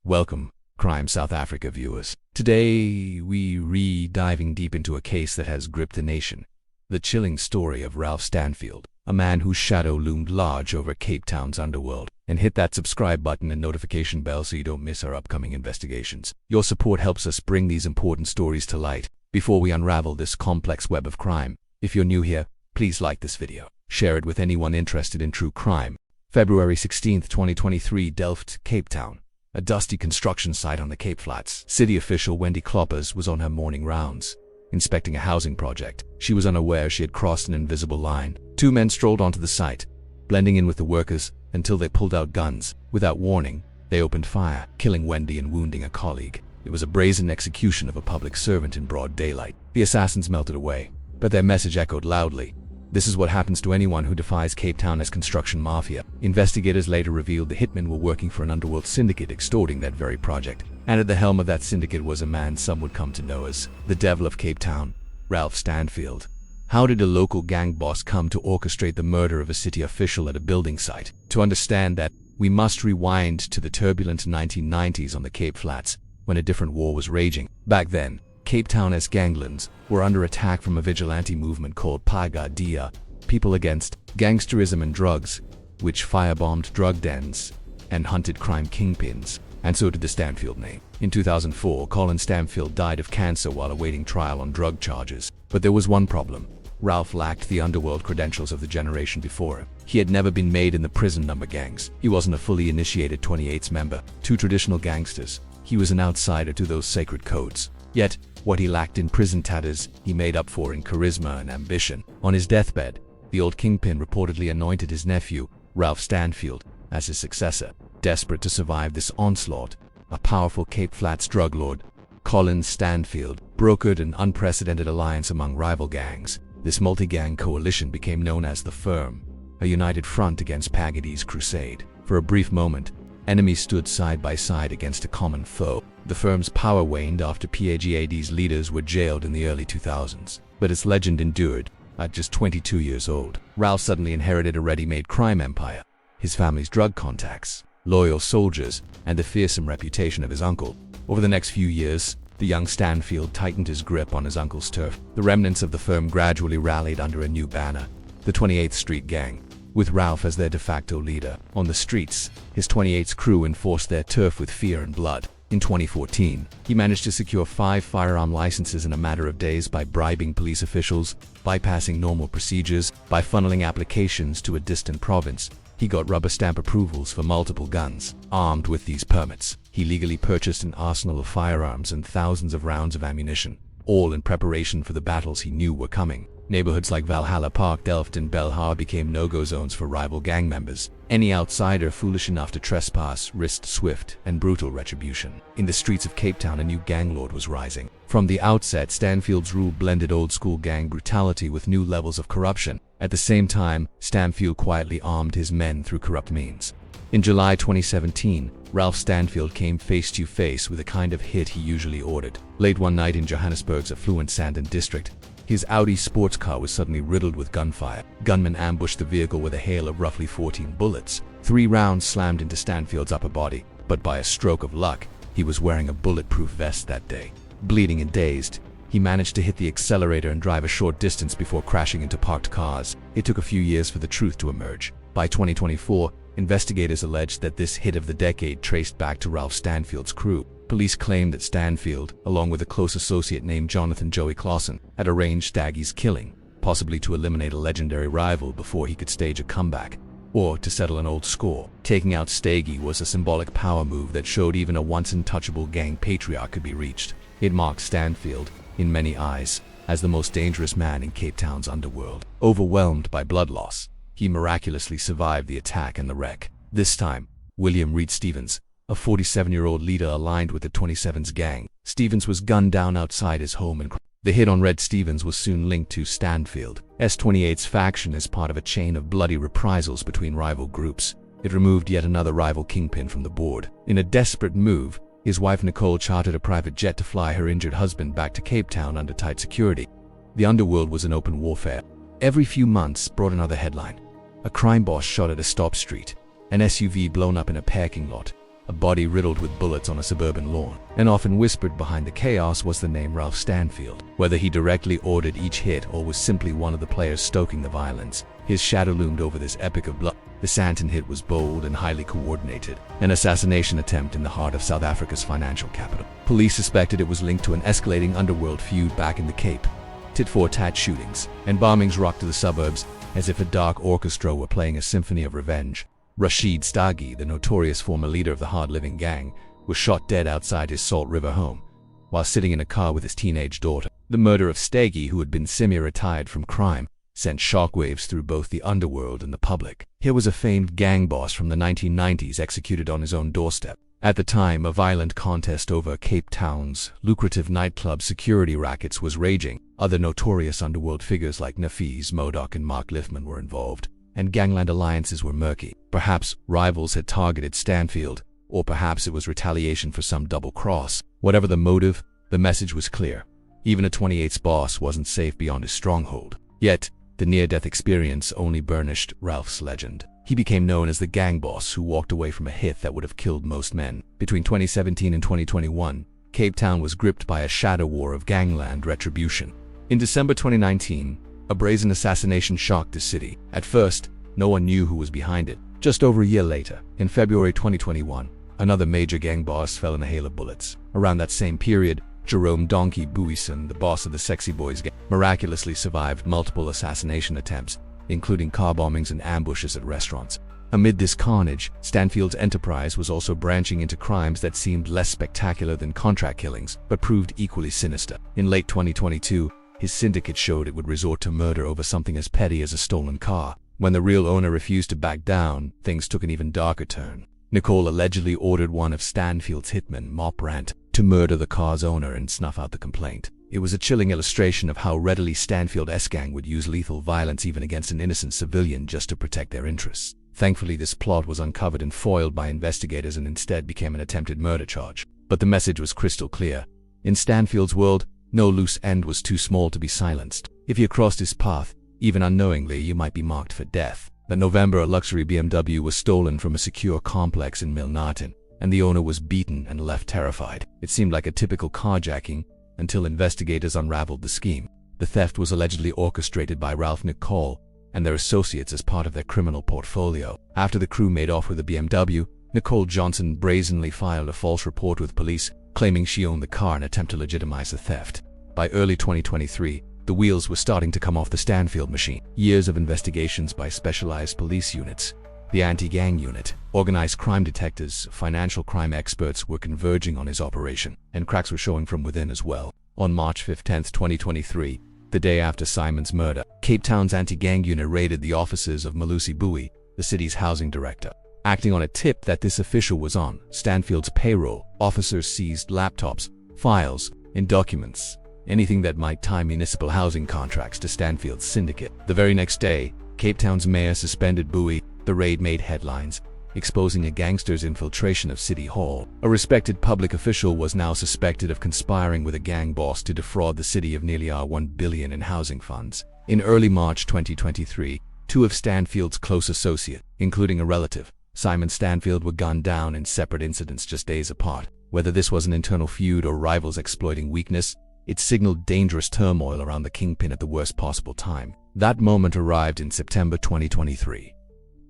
Welcome, Crime South Africa viewers. Today, we diving deep into a case that has gripped the nation. The chilling story of Ralph Stanfield, a man whose shadow loomed large over Cape Town's underworld. And hit that subscribe button and notification bell so you don't miss our upcoming investigations. Your support helps us bring these important stories to light before we unravel this complex web of crime. If you're new here, please like this video. Share it with anyone interested in true crime. February 16, 2023, Delft, Cape Town. A dusty construction site on the Cape Flats. City official Wendy Kloppers was on her morning rounds, inspecting a housing project. She was unaware she had crossed an invisible line. Two men strolled onto the site, blending in with the workers until they pulled out guns. Without warning, they opened fire, killing Wendy and wounding a colleague. It was a brazen execution of a public servant in broad daylight. The assassins melted away, but their message echoed loudly. This is what happens to anyone who defies Cape Town as construction mafia. Investigators later revealed the hitmen were working for an underworld syndicate extorting that very project. And at the helm of that syndicate was a man some would come to know as the Devil of Cape Town, Ralph Stanfield. How did a local gang boss come to orchestrate the murder of a city official at a building site? To understand that, we must rewind to the turbulent 1990s on the Cape Flats, when a different war was raging. Back then, Cape Town as Ganglands were under attack from a vigilante movement called Pagadia, People Against Gangsterism and Drugs, which firebombed drug dens and hunted crime kingpins, and so did the Stanfield name. In 2004, Colin Stanfield died of cancer while awaiting trial on drug charges. But there was one problem. Ralph lacked the underworld credentials of the generation before him. He had never been made in the prison number gangs. He wasn't a fully initiated 28's member, two traditional gangsters. He was an outsider to those sacred codes. Yet, what he lacked in prison tatters, he made up for in charisma and ambition. On his deathbed, the old kingpin reportedly anointed his nephew, Ralph Stanfield, as his successor. Desperate to survive this onslaught, a powerful Cape Flats drug lord, Colin Stanfield, brokered an unprecedented alliance among rival gangs. This multi-gang coalition became known as the Firm, a united front against Pagadi's crusade. For a brief moment, enemies stood side by side against a common foe. The Firm's power waned after Pagad's leaders were jailed in the early 2000s. But its legend endured. At just 22 years old, Ralph suddenly inherited a ready-made crime empire. His family's drug contacts, loyal soldiers, and the fearsome reputation of his uncle. Over the next few years, the young Stanfield tightened his grip on his uncle's turf. The remnants of the Firm gradually rallied under a new banner, the 28th Street Gang, with Ralph as their de facto leader. On the streets, his 28's crew enforced their turf with fear and blood. In 2014, he managed to secure 5 firearm licenses in a matter of days by bribing police officials, bypassing normal procedures, by funneling applications to a distant province. He got rubber stamp approvals for multiple guns. Armed with these permits, he legally purchased an arsenal of firearms and thousands of rounds of ammunition, all in preparation for the battles he knew were coming. Neighborhoods like Valhalla Park, Delft, and Belhar became no-go zones for rival gang members. Any outsider foolish enough to trespass risked swift and brutal retribution. In the streets of Cape Town, a new gang lord was rising. From the outset, Stanfield's rule blended old-school gang brutality with new levels of corruption. At the same time, Stanfield quietly armed his men through corrupt means. In July 2017, Ralph Stanfield came face-to-face with a kind of hit he usually ordered. Late one night in Johannesburg's affluent Sandton district, his Audi sports car was suddenly riddled with gunfire. Gunmen ambushed the vehicle with a hail of roughly 14 bullets. 3 rounds slammed into Stanfield's upper body, but by a stroke of luck, he was wearing a bulletproof vest that day. Bleeding and dazed, he managed to hit the accelerator and drive a short distance before crashing into parked cars. It took a few years for the truth to emerge. By 2024, investigators alleged that this hit of the decade traced back to Ralph Stanfield's crew. Police claimed that Stanfield, along with a close associate named Jonathan Joey Clausen, had arranged Staggie's killing, possibly to eliminate a legendary rival before he could stage a comeback, or to settle an old score. Taking out Staggie was a symbolic power move that showed even a once-untouchable gang patriarch could be reached. It marked Stanfield, in many eyes, as the most dangerous man in Cape Town's underworld. Overwhelmed by blood loss, he miraculously survived the attack and the wreck. This time, William Reed Stevens, a 47-year-old leader aligned with the 27's gang. Stevens was gunned down outside his home and the hit on Red Stevens was soon linked to Stanfield. S28's faction as part of a chain of bloody reprisals between rival groups. It removed yet another rival kingpin from the board. In a desperate move, his wife Nicole chartered a private jet to fly her injured husband back to Cape Town under tight security. The underworld was in open warfare. Every few months brought another headline. A crime boss shot at a stop street. An SUV blown up in a parking lot. a body riddled with bullets on a suburban lawn. And often whispered behind the chaos was the name Ralph Stanfield. Whether he directly ordered each hit or was simply one of the players stoking the violence, his shadow loomed over this epic of blood. The Sandton hit was bold and highly coordinated, an assassination attempt in the heart of South Africa's financial capital. Police suspected it was linked to an escalating underworld feud back in the Cape. Tit-for-tat shootings and bombings rocked the suburbs as if a dark orchestra were playing a symphony of revenge. Rashid Staggie, the notorious former leader of the hard-living gang, was shot dead outside his Salt River home, while sitting in a car with his teenage daughter. The murder of Staggie, who had been semi-retired from crime, sent shockwaves through both the underworld and the public. Here was a famed gang boss from the 1990s executed on his own doorstep. At the time, a violent contest over Cape Town's lucrative nightclub security rackets was raging. Other notorious underworld figures like Nafees Modoc and Mark Liffman were involved, and gangland alliances were murky. Perhaps rivals had targeted Stanfield, or perhaps it was retaliation for some double cross. Whatever the motive, the message was clear. Even a 28's boss wasn't safe beyond his stronghold. Yet, the near-death experience only burnished Ralph's legend. He became known as the gang boss who walked away from a hit that would have killed most men. Between 2017 and 2021, Cape Town was gripped by a shadow war of gangland retribution. In December 2019, a brazen assassination shocked the city. At first, no one knew who was behind it. Just over a year later, in February 2021, another major gang boss fell in a hail of bullets. Around that same period, Jerome Donkey Buison, the boss of the Sexy Boys gang, miraculously survived multiple assassination attempts, including car bombings and ambushes at restaurants. Amid this carnage, Stanfield's enterprise was also branching into crimes that seemed less spectacular than contract killings, but proved equally sinister. In late 2022, his syndicate showed it would resort to murder over something as petty as a stolen car. When the real owner refused to back down, things took an even darker turn. Nicole allegedly ordered one of Stanfield's hitmen, Mop Rant, to murder the car's owner and snuff out the complaint. It was a chilling illustration of how readily Stanfield's gang would use lethal violence even against an innocent civilian just to protect their interests. Thankfully, this plot was uncovered and foiled by investigators and instead became an attempted murder charge. But the message was crystal clear. In Stanfield's world, no loose end was too small to be silenced. If you crossed his path, even unknowingly, you might be marked for death. That November, a luxury BMW was stolen from a secure complex in Milnerton, and the owner was beaten and left terrified. It seemed like a typical carjacking until investigators unraveled the scheme. The theft was allegedly orchestrated by Ralph Nicole and their associates as part of their criminal portfolio. After the crew made off with the BMW, Nicole Johnson brazenly filed a false report with police, claiming she owned the car in an attempt to legitimize the theft. By early 2023, the wheels were starting to come off the Stanfield machine. Years of investigations by specialized police units, the anti-gang unit, organized crime detectives, financial crime experts were converging on his operation, and cracks were showing from within as well. On March 15, 2023, the day after Simon's murder, Cape Town's anti-gang unit raided the offices of Malusi Bui, the city's housing director. Acting on a tip that this official was on Stanfield's payroll, officers seized laptops, files, and documents, anything that might tie municipal housing contracts to Stanfield's syndicate. The very next day, Cape Town's mayor suspended Bui. The raid made headlines, exposing a gangster's infiltration of City Hall. A respected public official was now suspected of conspiring with a gang boss to defraud the city of nearly $1 billion in housing funds. In early March 2023, two of Stanfield's close associates, including a relative, Simon Stanfield, were gunned down in separate incidents just days apart. Whether this was an internal feud or rivals exploiting weakness, it signaled dangerous turmoil around the kingpin at the worst possible time. That moment arrived in September 2023.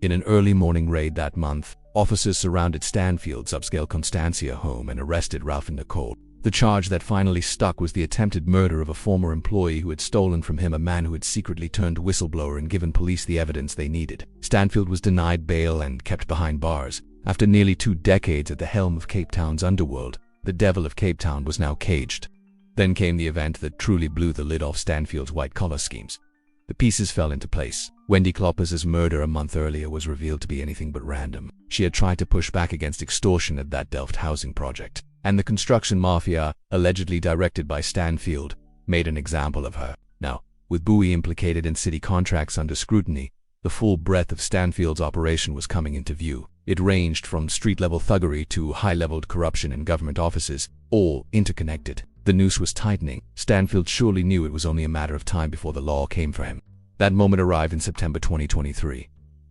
In an early morning raid that month, officers surrounded Stanfield's upscale Constancia home and arrested Ralph and Nicole. The charge that finally stuck was the attempted murder of a former employee who had stolen from him, a man who had secretly turned whistleblower and given police the evidence they needed. Stanfield was denied bail and kept behind bars. After nearly 2 decades at the helm of Cape Town's underworld, the devil of Cape Town was now caged. Then came the event that truly blew the lid off Stanfield's white-collar schemes. The pieces fell into place. Wendy Kloppers' murder a month earlier was revealed to be anything but random. She had tried to push back against extortion at that Delft housing project, and the construction mafia, allegedly directed by Stanfield, made an example of her. Now, with Bui implicated in city contracts under scrutiny, the full breadth of Stanfield's operation was coming into view. It ranged from street-level thuggery to high-leveled corruption in government offices, all interconnected. The noose was tightening. Stanfield surely knew it was only a matter of time before the law came for him. That moment arrived in September 2023.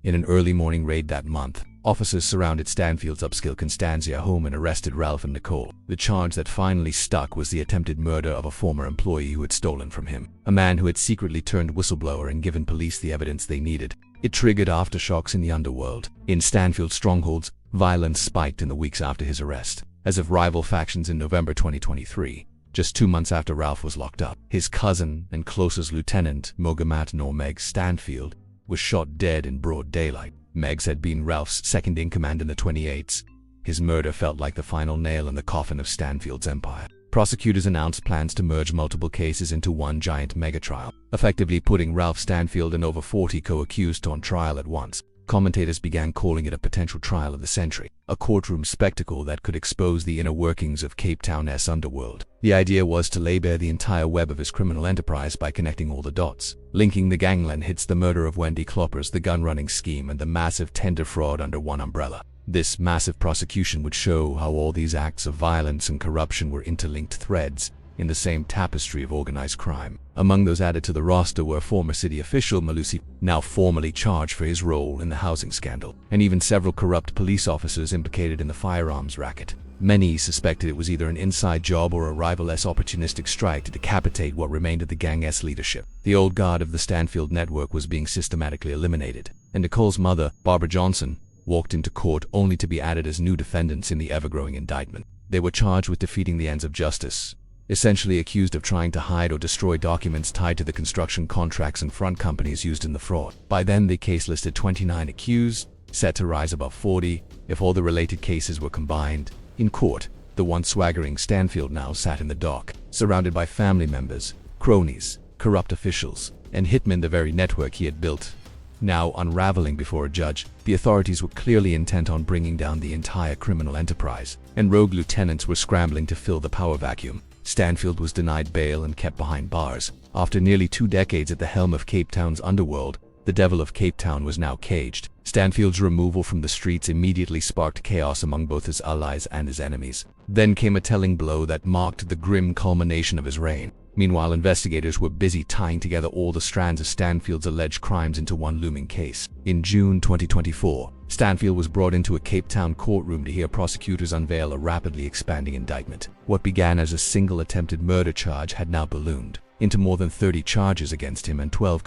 In an early morning raid that month, officers surrounded Stanfield's upscale Constantia home and arrested Ralph and Nicole. The charge that finally stuck was the attempted murder of a former employee who had stolen from him, a man who had secretly turned whistleblower and given police the evidence they needed. It triggered aftershocks in the underworld. In Stanfield's strongholds, violence spiked in the weeks after his arrest. As of rival factions in November 2023, just 2 months after Ralph was locked up, his cousin and closest lieutenant, Mogamat nor Meg Stanfield, was shot dead in broad daylight. Meggs had been Ralph's second-in-command in the 28s. His murder felt like the final nail in the coffin of Stanfield's empire. Prosecutors announced plans to merge multiple cases into one giant mega-trial, effectively putting Ralph Stanfield and over 40 co-accused on trial at once. Commentators began calling it a potential trial of the century, a courtroom spectacle that could expose the inner workings of Cape Town's underworld. The idea was to lay bare the entire web of his criminal enterprise by connecting all the dots, linking the Gangland hits, the murder of Wendy Kloppers, the gun-running scheme, and the massive tender fraud under one umbrella. This massive prosecution would show how all these acts of violence and corruption were interlinked threads in the same tapestry of organized crime. Among those added to the roster were former city official Malusi, now formally charged for his role in the housing scandal, and even several corrupt police officers implicated in the firearms racket. Many suspected it was either an inside job or a rival-less opportunistic strike to decapitate what remained of the gang's leadership. The old guard of the Stanfield network was being systematically eliminated, and Nicole's mother, Barbara Johnson, walked into court only to be added as new defendants in the ever-growing indictment. They were charged with defeating the ends of justice, essentially accused of trying to hide or destroy documents tied to the construction contracts and front companies used in the fraud. By then, the case listed 29 accused, set to rise above 40 if all the related cases were combined. In court, the once swaggering Stanfield now sat in the dock, surrounded by family members, cronies, corrupt officials, and hitmen, the very network he had built. Now unraveling before a judge, the authorities were clearly intent on bringing down the entire criminal enterprise, and rogue lieutenants were scrambling to fill the power vacuum. Stanfield was denied bail and kept behind bars. After nearly 2 decades at the helm of Cape Town's underworld, the devil of Cape Town was now caged. Stanfield's removal from the streets immediately sparked chaos among both his allies and his enemies. Then came a telling blow that marked the grim culmination of his reign. Meanwhile, investigators were busy tying together all the strands of Stanfield's alleged crimes into one looming case. In June 2024, Stanfield was brought into a Cape Town courtroom to hear prosecutors unveil a rapidly expanding indictment. What began as a single attempted murder charge had now ballooned into more than 30 charges against him and 12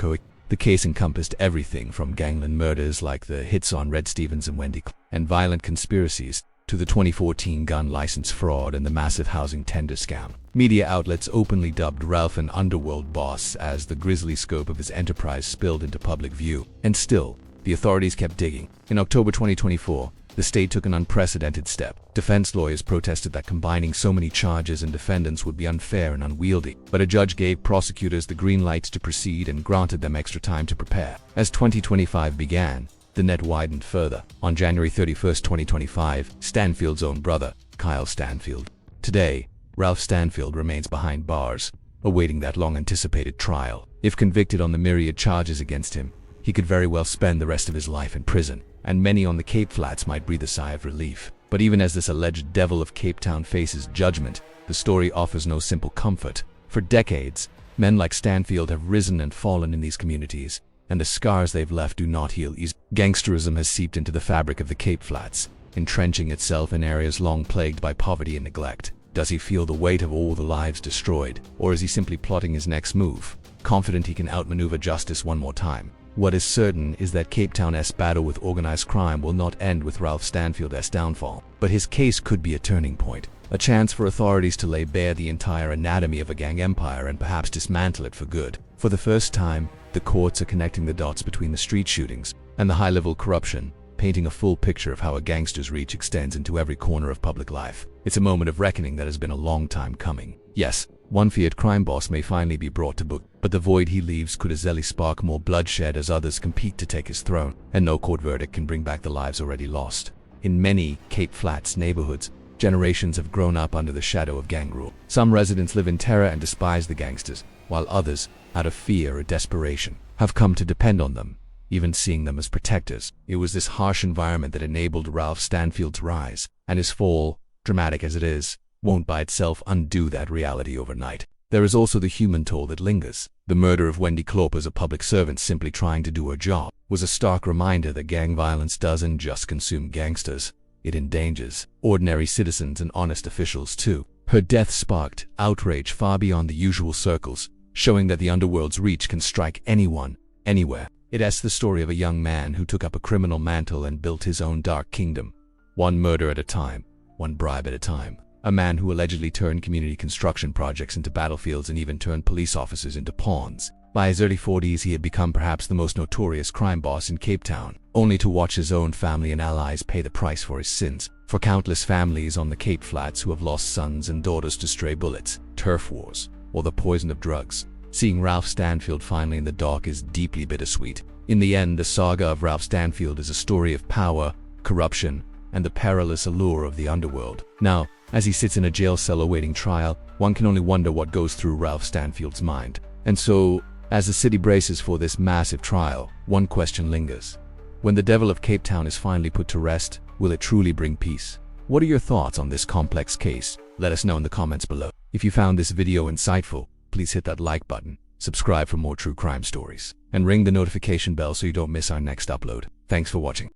The case encompassed everything from Gangland murders like the hits on Red Stevens and Wendy and violent conspiracies to the 2014 gun license fraud and the massive housing tender scam. Media outlets openly dubbed Ralph an underworld boss as the grisly scope of his enterprise spilled into public view. And still, the authorities kept digging. In October 2024, the state took an unprecedented step. Defense lawyers protested that combining so many charges and defendants would be unfair and unwieldy, but a judge gave prosecutors the green lights to proceed and granted them extra time to prepare. As 2025 began, the net widened further. On January 31, 2025, Stanfield's own brother, Kyle Stanfield. Today, Ralph Stanfield remains behind bars, awaiting that long-anticipated trial. If convicted on the myriad charges against him, he could very well spend the rest of his life in prison, and many on the Cape Flats might breathe a sigh of relief. But even as this alleged devil of Cape Town faces judgment, the story offers no simple comfort. For decades, men like Stanfield have risen and fallen in these communities, and the scars they've left do not heal easily. Gangsterism has seeped into the fabric of the Cape Flats, entrenching itself in areas long plagued by poverty and neglect. Does he feel the weight of all the lives destroyed, or is he simply plotting his next move, confident he can outmaneuver justice one more time? What is certain is that Cape Town's battle with organized crime will not end with Ralph Stanfield's downfall, but his case could be a turning point, a chance for authorities to lay bare the entire anatomy of a gang empire and perhaps dismantle it for good. For the first time, the courts are connecting the dots between the street shootings and the high-level corruption, painting a full picture of how a gangster's reach extends into every corner of public life. It's a moment of reckoning that has been a long time coming. Yes, one feared crime boss may finally be brought to book, but the void he leaves could easily spark more bloodshed as others compete to take his throne, and no court verdict can bring back the lives already lost. In many Cape Flats neighborhoods, generations have grown up under the shadow of gang rule. Some residents live in terror and despise the gangsters, while others, out of fear or desperation, have come to depend on them, even seeing them as protectors. It was this harsh environment that enabled Ralph Stanfield's rise, and his fall, dramatic as it is, won't by itself undo that reality overnight. there is also the human toll that lingers. The murder of Wendy Kloppers, a public servant simply trying to do her job, was a stark reminder that gang violence doesn't just consume gangsters. It endangers ordinary citizens and honest officials too. Her death sparked outrage far beyond the usual circles, showing that the underworld's reach can strike anyone, anywhere. It is the story of a young man who took up a criminal mantle and built his own dark kingdom, one murder at a time, one bribe at a time. A man who allegedly turned community construction projects into battlefields and even turned police officers into pawns. By his early 40s, he had become perhaps the most notorious crime boss in Cape Town, only to watch his own family and allies pay the price for his sins. For countless families on the Cape Flats who have lost sons and daughters to stray bullets, turf wars, or the poison of drugs, seeing Ralph Stanfield finally in the dock is deeply bittersweet. In the end, the saga of Ralph Stanfield is a story of power, corruption, and the perilous allure of the underworld. Now, as he sits in a jail cell awaiting trial, one can only wonder what goes through Ralph Stanfield's mind. And so, as the city braces for this massive trial, one question lingers. When the devil of Cape Town is finally put to rest, will it truly bring peace? What are your thoughts on this complex case? Let us know in the comments below. If you found this video insightful, please hit that like button, subscribe for more true crime stories, and ring the notification bell so you don't miss our next upload. Thanks for watching.